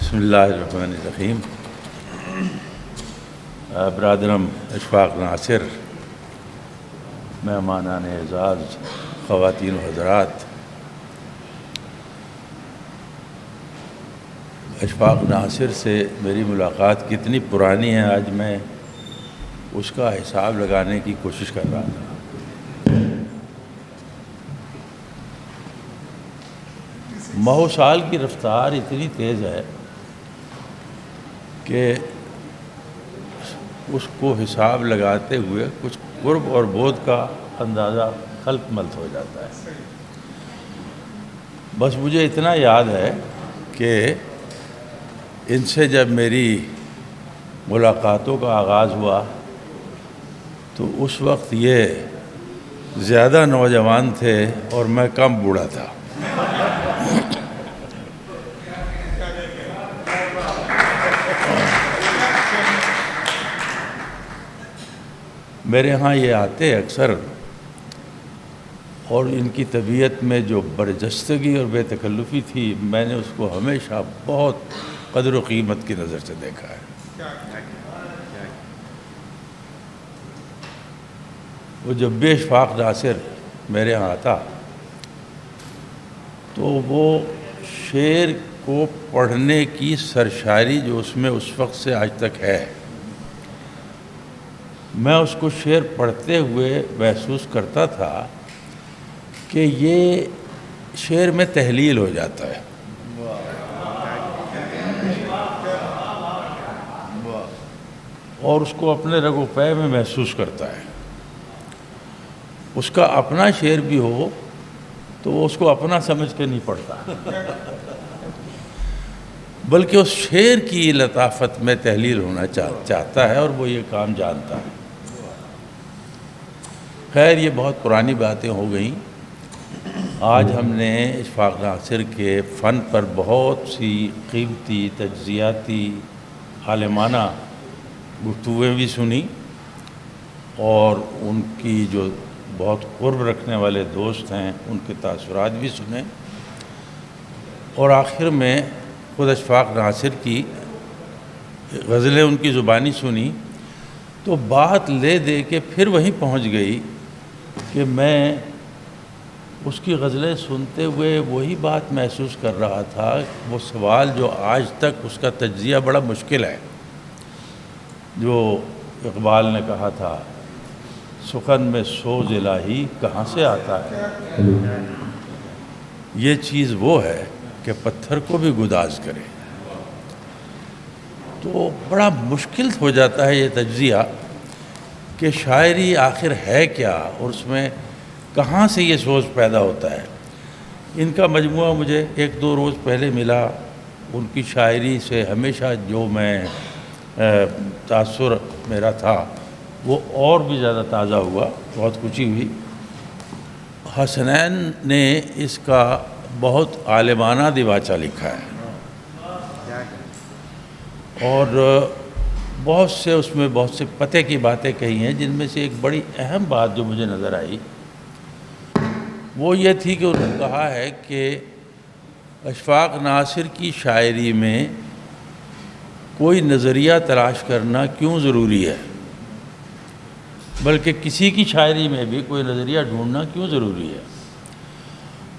بسم اللہ الرحمن الرحیم۔ برادرم اشفاق ناصر، مہمانان اعزاز، خواتین و حضرات، اشفاق ناصر سے میری ملاقات کتنی پرانی ہے آج میں اس کا حساب لگانے کی کوشش کر رہا تھا۔ ماہ سال کی رفتار اتنی تیز ہے کہ اس کو حساب لگاتے ہوئے کچھ قرب اور بعد کا اندازہ خلق ملت ہو جاتا ہے۔ بس مجھے اتنا یاد ہے کہ ان سے جب میری ملاقاتوں کا آغاز ہوا تو اس وقت یہ زیادہ نوجوان تھے اور میں کم بوڑھا تھا۔ میرے ہاں یہ آتے اکثر، اور ان کی طبیعت میں جو برجستگی اور بے تکلفی تھی، میں نے اس کو ہمیشہ بہت قدر و قیمت کی نظر سے دیکھا ہے۔ وہ جب بھی اشفاق ناصر میرے ہاں آتا تو وہ شعر کو پڑھنے کی سرشاری جو اس میں اس وقت سے آج تک ہے، میں اس کو شعر پڑھتے ہوئے محسوس کرتا تھا کہ یہ شعر میں تحلیل ہو جاتا ہے۔ اور اس کو اپنے رگ و پے میں محسوس کرتا ہے۔ اس کا اپنا شعر بھی ہو تو وہ اس کو اپنا سمجھ کے نہیں پڑھتا، بلکہ اس شعر کی لطافت میں تحلیل ہونا چاہتا ہے، اور وہ یہ کام جانتا ہے۔ خیر، یہ بہت پرانی باتیں ہو گئیں۔ آج ہم نے اشفاق ناصر کے فن پر بہت سی قیمتی تجزیاتی عالمانہ گفتگویں بھی سنی، اور ان کی جو بہت قرب رکھنے والے دوست ہیں ان کے تاثرات بھی سنے، اور آخر میں خود اشفاق ناصر کی غزلیں ان کی زبانی سنی، تو بات لے دے کے پھر وہیں پہنچ گئی کہ میں اس کی غزلیں سنتے ہوئے وہی بات محسوس کر رہا تھا، وہ سوال جو آج تک اس کا تجزیہ بڑا مشکل ہے، جو اقبال نے کہا تھا، سخن میں سوز الہی کہاں سے آتا ہے۔ یہ چیز وہ ہے کہ پتھر کو بھی گداز کرے۔ تو بڑا مشکل ہو جاتا ہے یہ تجزیہ کہ شاعری آخر ہے کیا، اور اس میں کہاں سے یہ سوچ پیدا ہوتا ہے۔ ان کا مجموعہ مجھے ایک دو روز پہلے ملا، ان کی شاعری سے ہمیشہ جو میں تاثر میرا تھا وہ اور بھی زیادہ تازہ ہوا، بہت خوشی ہوئی۔ حسنین نے اس کا بہت عالمانہ دیباچہ لکھا ہے، اور بہت سے اس میں بہت سے پتے کی باتیں کہی ہیں، جن میں سے ایک بڑی اہم بات جو مجھے نظر آئی وہ یہ تھی کہ انہوں نے کہا ہے کہ اشفاق ناصر کی شاعری میں کوئی نظریہ تلاش کرنا کیوں ضروری ہے، بلکہ کسی کی شاعری میں بھی کوئی نظریہ ڈھونڈنا کیوں ضروری ہے۔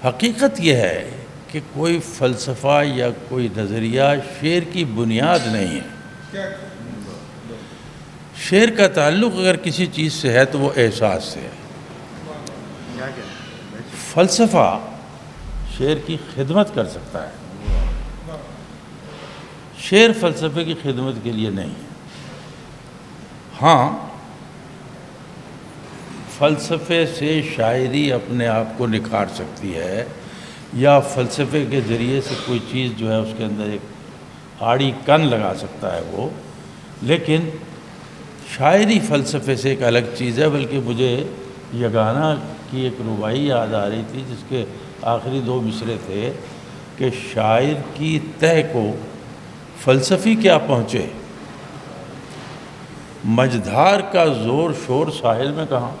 حقیقت یہ ہے کہ کوئی فلسفہ یا کوئی نظریہ شعر کی بنیاد نہیں ہے۔ شعر کا تعلق اگر کسی چیز سے ہے تو وہ احساس سے ہے۔ فلسفہ شعر کی خدمت کر سکتا ہے، شعر فلسفے کی خدمت کے لیے نہیں ہے۔ ہاں، فلسفے سے شاعری اپنے آپ کو نکھار سکتی ہے، یا فلسفے کے ذریعے سے کوئی چیز جو ہے اس کے اندر ایک آڑی کن لگا سکتا ہے وہ، لیکن شاعری فلسفے سے ایک الگ چیز ہے۔ بلکہ مجھے یگانہ کی ایک رباعی یاد آ رہی تھی جس کے آخری دو مصرے تھے کہ شاعر کی تہ کو فلسفی کیا پہنچے، مجدھار کا زور شور ساحل میں کہاں۔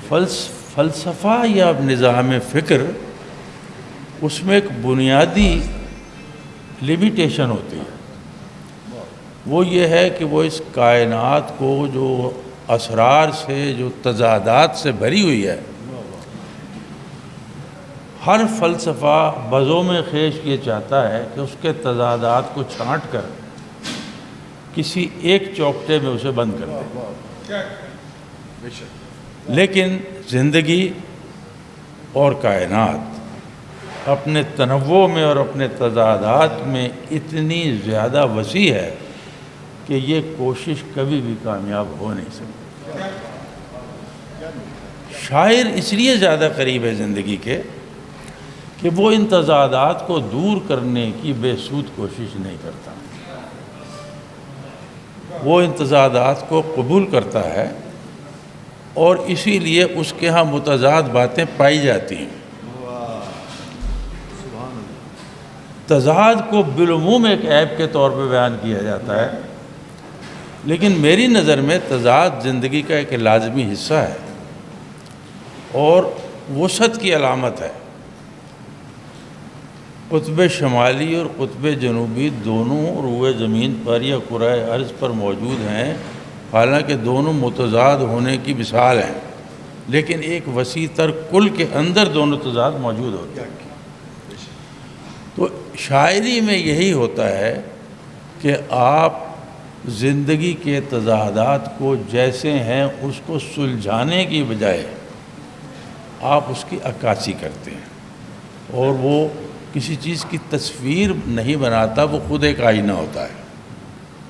فلسفہ یا نظام فکر اس میں ایک بنیادی لمیٹیشن ہوتی ہے، وہ یہ ہے کہ وہ اس کائنات کو جو اسرار سے، جو تضادات سے بھری ہوئی ہے، ہر فلسفہ بزم خیش یہ چاہتا ہے کہ اس کے تضادات کو چھانٹ کر کسی ایک چوکٹے میں اسے بند کر دے، لیکن زندگی اور کائنات اپنے تنوع میں اور اپنے تضادات میں اتنی زیادہ وسیع ہے کہ یہ کوشش کبھی بھی کامیاب ہو نہیں سکتی۔ شاعر اس لیے زیادہ قریب ہے زندگی کے کہ وہ ان تضادات کو دور کرنے کی بے سود کوشش نہیں کرتا، وہ ان تضادات کو قبول کرتا ہے، اور اسی لیے اس کے ہاں متضاد باتیں پائی جاتی ہیں۔ تضاد کو بالعموم ایک عیب کے طور پہ بیان کیا جاتا ہے، لیکن میری نظر میں تضاد زندگی کا ایک لازمی حصہ ہے اور وسعت کی علامت ہے۔ قطب شمالی اور قطب جنوبی دونوں روئے زمین پر یا کرۂ ارض پر موجود ہیں، حالانکہ دونوں متضاد ہونے کی مثال ہیں، لیکن ایک وسیع تر کل کے اندر دونوں تضاد موجود ہوتے ہیں۔ تو شاعری میں یہی ہوتا ہے کہ آپ زندگی کے تضادات کو جیسے ہیں اس کو سلجھانے کی بجائے آپ اس کی عکاسی کرتے ہیں، اور وہ کسی چیز کی تصویر نہیں بناتا، وہ خود ایک آئینہ ہوتا ہے۔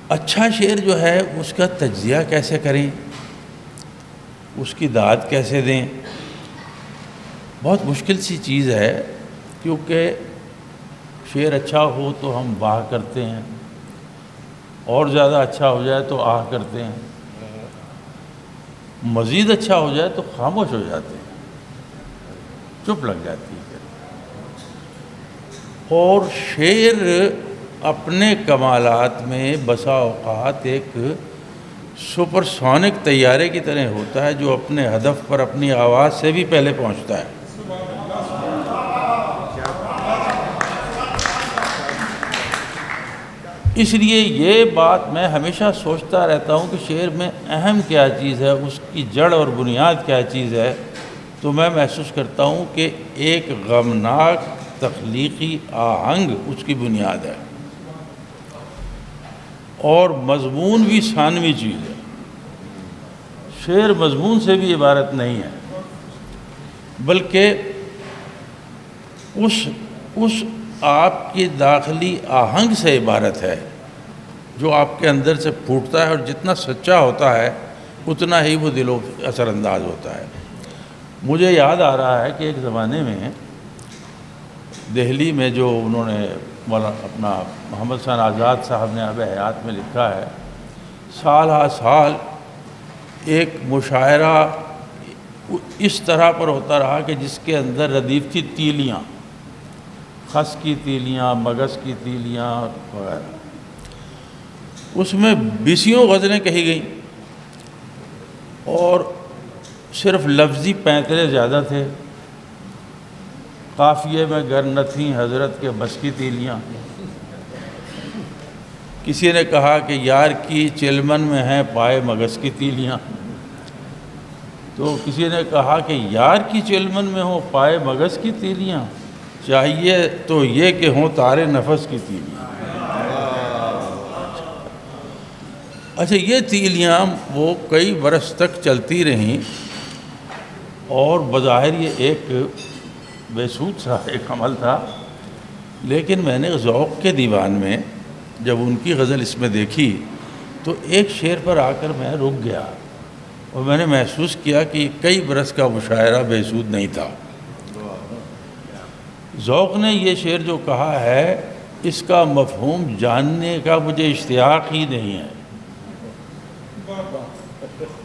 اچھا شعر جو ہے اس کا تجزیہ کیسے کریں، اس کی داد کیسے دیں، بہت مشکل سی چیز ہے، کیونکہ شعر اچھا ہو تو ہم واہ کرتے ہیں، اور زیادہ اچھا ہو جائے تو آہ کرتے ہیں، مزید اچھا ہو جائے تو خاموش ہو جاتے ہیں، چپ لگ جاتی ہے۔ اور شعر اپنے کمالات میں بسا اوقات ایک سپر سونک طیارے کی طرح ہوتا ہے جو اپنے ہدف پر اپنی آواز سے بھی پہلے پہنچتا ہے۔ اس لیے یہ بات میں ہمیشہ سوچتا رہتا ہوں کہ شعر میں اہم کیا چیز ہے، اس کی جڑ اور بنیاد کیا چیز ہے، تو میں محسوس کرتا ہوں کہ ایک غمناک تخلیقی آہنگ اس کی بنیاد ہے، اور مضمون بھی ثانوی چیز ہے۔ شعر مضمون سے بھی عبارت نہیں ہے، بلکہ اس آپ کی داخلی آہنگ سے عبارت ہے جو آپ کے اندر سے پھوٹتا ہے، اور جتنا سچا ہوتا ہے اتنا ہی وہ دل و اثر انداز ہوتا ہے۔ مجھے یاد آ رہا ہے کہ ایک زمانے میں دہلی میں جو انہوں نے اپنا محمد حسین آزاد صاحب نے آب حیات میں لکھا ہے، سال ہا سال ایک مشاعرہ اس طرح پر ہوتا رہا کہ جس کے اندر ردیف تھی تیلیاں، خس کی تیلیاں، مگس کی تیلیاں وغیرہ، اس میں بیسیوں غزلیں کہی گئیں، اور صرف لفظی پینترے زیادہ تھے۔ قافیے میں گر نہ تھیں حضرت کے بس کی تیلیاں۔ کسی نے کہا کہ یار کی چلمن میں ہیں پائے مگس کی تیلیاں، تو کسی نے کہا کہ یار کی چلمن میں ہوں پائے مگس کی تیلیاں، چاہیے تو یہ کہ ہوں تارے نفس کی تیلیاں۔ اچھا، یہ تیلیاں وہ کئی برس تک چلتی رہیں، اور بظاہر یہ ایک بے سود سا ایک عمل تھا، لیکن میں نے ذوق کے دیوان میں جب ان کی غزل اس میں دیکھی تو ایک شعر پر آ کر میں رک گیا، اور میں نے محسوس کیا کہ کئی برس کا مشاعرہ بے سود نہیں تھا۔ ذوق نے یہ شعر جو کہا ہے، اس کا مفہوم جاننے کا مجھے اشتیاق ہی نہیں ہے،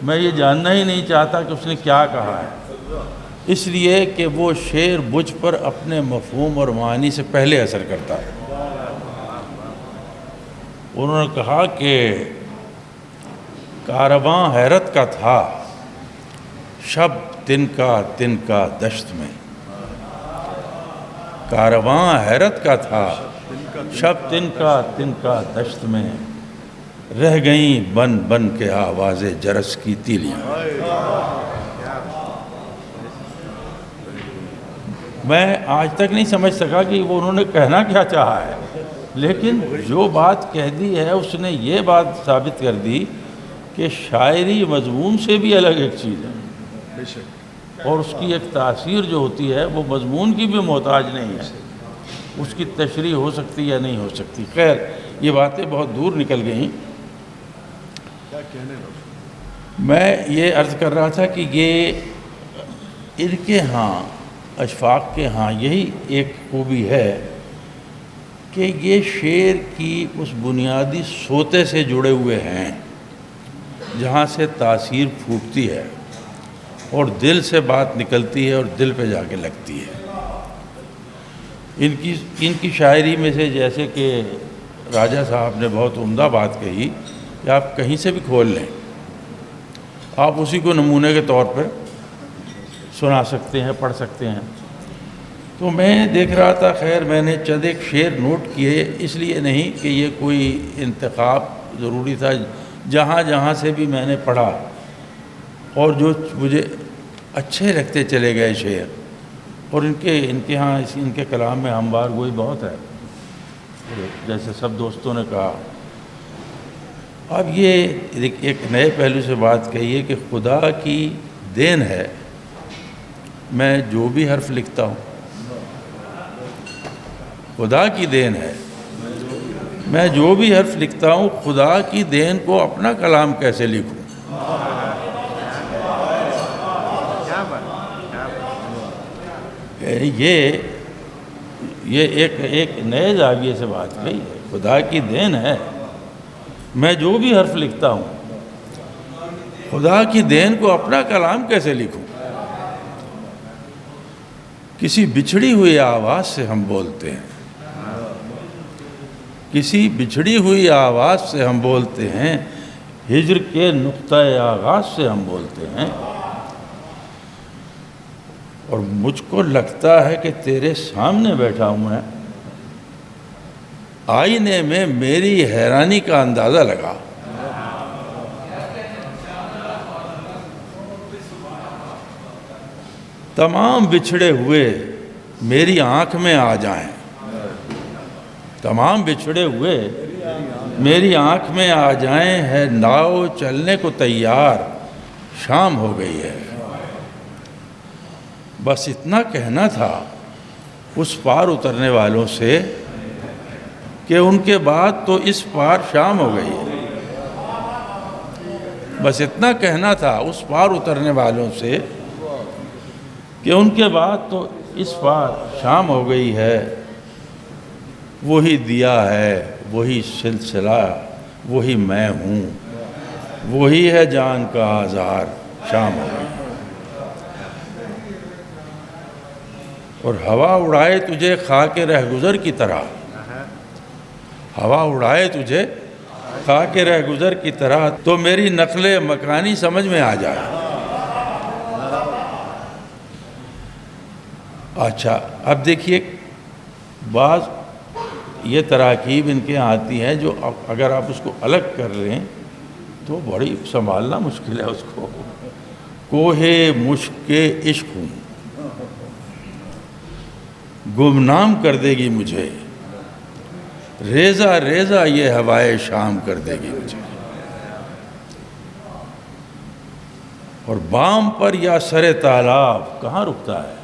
میں یہ جاننا ہی نہیں چاہتا کہ اس نے کیا کہا ہے، اس لیے کہ وہ شعر مجھ پر اپنے مفہوم اور معنی سے پہلے اثر کرتا ہے۔ انہوں نے کہا کہ کارواں حیرت کا تھا، شب تن کا دشت میں، کارواں حیرت کا تھا، شب تن کا دشت میں، رہ گئیں بن بن کے آواز جرس کی تیلیاں۔ میں آج تک نہیں سمجھ سکا کہ وہ انہوں نے کہنا کیا چاہا ہے، لیکن جو بات کہہ دی ہے اس نے یہ بات ثابت کر دی کہ شاعری مضمون سے بھی الگ ایک چیز ہے، اور اس کی ایک تاثیر جو ہوتی ہے وہ مضمون کی بھی محتاج نہیں ہے، اس کی تشریح ہو سکتی یا نہیں ہو سکتی۔ خیر، یہ باتیں بہت دور نکل گئیں۔ میں یہ عرض کر رہا تھا کہ یہ ان کے ہاں، اشفاق کے ہاں، یہی ایک خوبی ہے کہ یہ شعر کی اس بنیادی سوتے سے جڑے ہوئے ہیں جہاں سے تاثیر پھوٹتی ہے اور دل سے بات نکلتی ہے اور دل پہ جا کے لگتی ہے۔ ان کی شاعری میں سے جیسے کہ راجہ صاحب نے بہت عمدہ بات کہی کہ آپ کہیں سے بھی کھول لیں، آپ اسی کو نمونے کے طور پر سنا سکتے ہیں، پڑھ سکتے ہیں۔ تو میں دیکھ رہا تھا، خیر میں نے چند ایک شعر نوٹ کیے، اس لیے نہیں کہ یہ کوئی انتخاب ضروری تھا، جہاں جہاں سے بھی میں نے پڑھا اور جو مجھے اچھے لگتے چلے گئے شعر، اور ان کے ہاں ان کے کلام میں ہموار گوئی بہت ہے، جیسے سب دوستوں نے کہا۔ اب یہ ایک نئے پہلو سے بات کہی ہے کہ خدا کی دین ہے میں جو بھی حرف لکھتا ہوں، خدا کی دین ہے میں جو بھی حرف لکھتا ہوں، خدا کی دین کو اپنا کلام کیسے لکھوں؟ یہ ایک نئے زاویے سے بات کہی ہے، خدا کی دین ہے میں جو بھی حرف لکھتا ہوں، خدا کی دین کو اپنا کلام کیسے لکھوں؟ کسی بچھڑی ہوئی آواز سے ہم بولتے ہیں، کسی بچھڑی ہوئی آواز سے ہم بولتے ہیں، ہجر کے نقطۂ آغاز سے ہم بولتے ہیں، اور مجھ کو لگتا ہے کہ تیرے سامنے بیٹھا ہوں میں، آئینے میں میری حیرانی کا اندازہ لگا۔ تمام بچھڑے ہوئے میری آنکھ میں آ جائیں، تمام بچھڑے ہوئے میری آنکھ میں آ جائیں، ہے ناؤ چلنے کو تیار، شام ہو گئی ہے۔ بس اتنا کہنا تھا اس پار اترنے والوں سے کہ ان کے بعد تو اس پار شام ہو گئی ہے۔ بس اتنا کہنا تھا اس پار اترنے والوں سے کہ ان کے بعد تو اس پار شام ہو گئی ہے۔ وہی دیا ہے، وہی سلسلہ، وہی میں ہوں، وہی ہے جان کا آزار، شام ہو گئی۔ اور ہوا اڑائے تجھے خاک رہ گزر کی طرح، ہوا اڑائے تجھے خاک رہ گزر کی طرح، تو میری نقل مکانی سمجھ میں آ جائے۔ اچھا، اب دیکھیے بعض یہ تراکیب ان کے آتی ہیں جو اگر آپ اس کو الگ کر لیں تو بڑی سنبھالنا مشکل ہے اس کو۔ کوہ مشک کے عشق ہوں، گمنام کر دے گی مجھے، ریزہ ریزہ یہ ہوائے شام کر دے گی مجھے، اور بام پر یا سر تالاب کہاں رکتا ہے،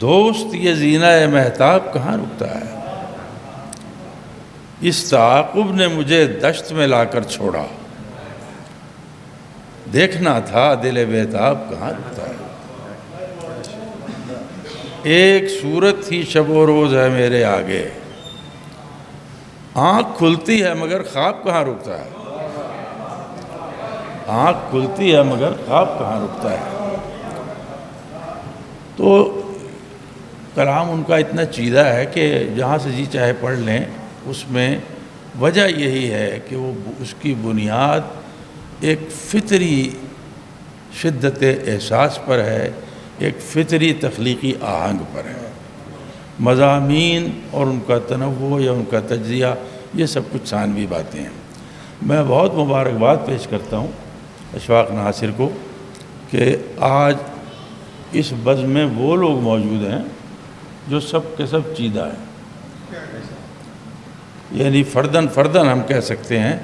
دوست یہ زینہ مہتاب کہاں رکتا ہے، اس تعاقب نے مجھے دشت میں لا کر چھوڑا، دیکھنا تھا دل بیتاب کہاں رکتا ہے، ایک صورت ہی شب و روز ہے میرے آگے، آنکھ کھلتی ہے مگر خواب کہاں رکتا ہے، آنکھ کھلتی ہے مگر خواب کہاں رکتا ہے۔ تو کلام ان کا اتنا چیدہ ہے کہ جہاں سے جی چاہے پڑھ لیں، اس میں وجہ یہی ہے کہ وہ اس کی بنیاد ایک فطری شدت احساس پر ہے، ایک فطری تخلیقی آہنگ پر ہے۔ مضامین اور ان کا تنوع یا ان کا تجزیہ یہ سب کچھ ثانوی باتیں ہیں۔ میں بہت مبارکباد پیش کرتا ہوں اشفاق ناصر کو کہ آج اس بزم میں وہ لوگ موجود ہیں جو سب کے سب چیدہ ہیں، یعنی فردن ہم کہہ سکتے ہیں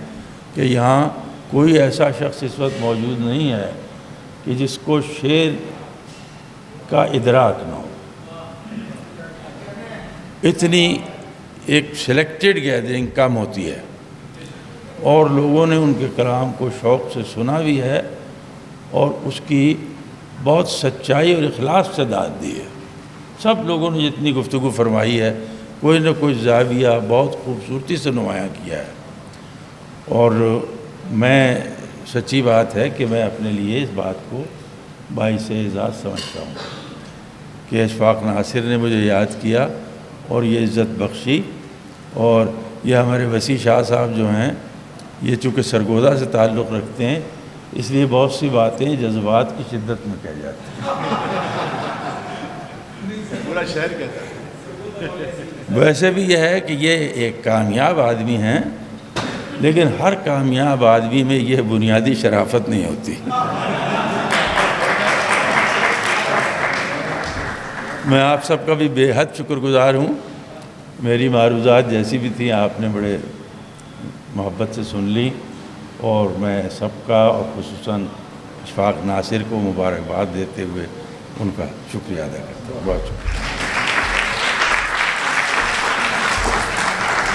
کہ یہاں کوئی ایسا شخص اس وقت موجود نہیں ہے کہ جس کو شعر کا ادراک نہ ہو۔ اتنی ایک سلیکٹڈ گیدرنگ کم ہوتی ہے، اور لوگوں نے ان کے کلام کو شوق سے سنا بھی ہے اور اس کی بہت سچائی اور اخلاص سے داد دی ہے۔ سب لوگوں نے جتنی گفتگو فرمائی ہے کوئی نہ کوئی زاویہ بہت خوبصورتی سے نمایاں کیا ہے، اور میں سچی بات ہے کہ میں اپنے لیے اس بات کو باعث اعزاز سمجھتا ہوں کہ اشفاق ناصر نے مجھے یاد کیا اور یہ عزت بخشی، اور یہ ہمارے وسیع شاہ صاحب جو ہیں یہ چونکہ سرگودا سے تعلق رکھتے ہیں اس لیے بہت سی باتیں جذبات کی شدت میں کہہ جاتی ہیں۔ پورا شہر کہتا ہے۔ ویسے بھی یہ ہے کہ یہ ایک کامیاب آدمی ہیں، لیکن ہر کامیاب آدمی میں یہ بنیادی شرافت نہیں ہوتی۔ میں آپ سب کا بھی بے حد شکر گزار ہوں۔ میری معروضات جیسی بھی تھیں آپ نے بڑے محبت سے سن لی، اور میں سب کا اور خصوصاً اشفاق ناصر کو مبارکباد دیتے ہوئے ان کا شکریہ ادا کرتا ہوں۔ بہت شکریہ۔